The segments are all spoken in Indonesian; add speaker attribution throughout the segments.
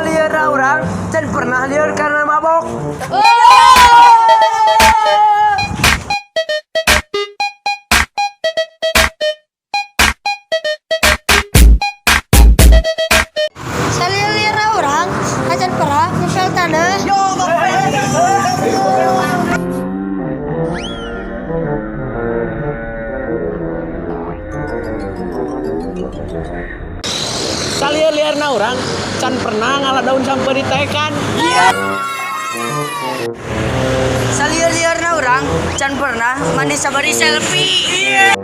Speaker 1: Liar orang dan pernah liar karena mabok.
Speaker 2: Saya liar orang acan pernah nyesel tanah.
Speaker 1: Salia liarna orang can pernah ngalah daun sampai ditekan. Salia liarna orang can pernah mandi sabari selfie.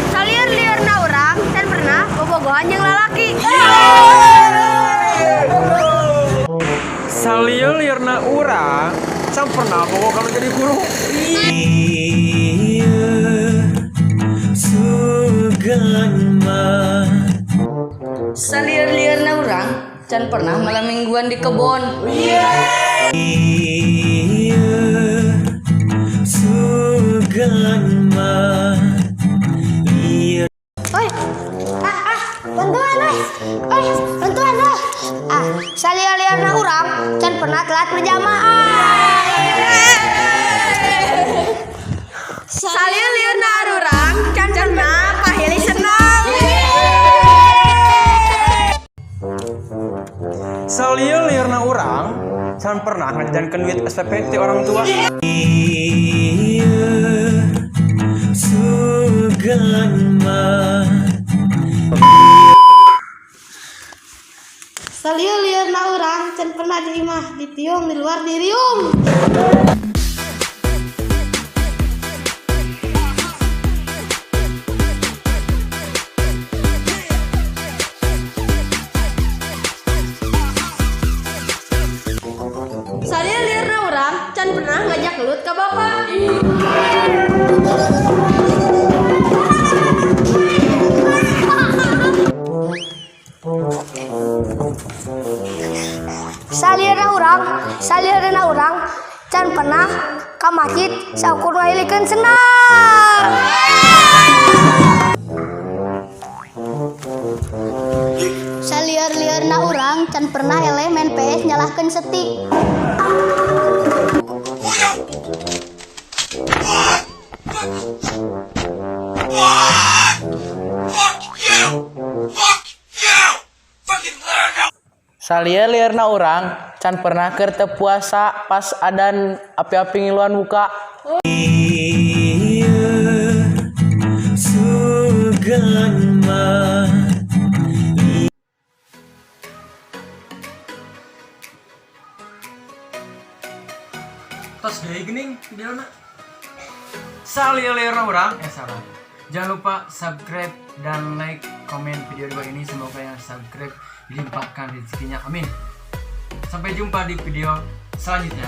Speaker 2: Salia liarna orang can pernah bobogohan yang lalaki.
Speaker 1: Salia liarna orang can pernah bawa kalau jadi guru. Saliar-liarna orang can pernah malam mingguan di kebon.
Speaker 2: Oi, bantuan bantuan Salia liarna orang can pernah telat berjamaah. Salia liarna orang can pernah pahili senang.
Speaker 1: Salia liarna orang can pernah ngajankan duit SPP ti orang tua.
Speaker 2: Salia liarna orang can pernah di imah ditiung di luar dirium. Salia liarna orang can pernah ngajak gelut ke bapak. Salieuna urang can pernah ka masjid saukur ngailikeun senang. Salieur-liurna urang can pernah eleh main PS nyalahkeun seti.
Speaker 1: Salia liarna orang can pernah keur teu puasa pas adan api-api ngiluan muka. Tos deui geuning videona. Salia liarna orang salah. Jangan lupa subscribe dan like, komen video ini. Semoga yang subscribe dilimpahkan rezekinya. Amin. Sampai jumpa di video selanjutnya.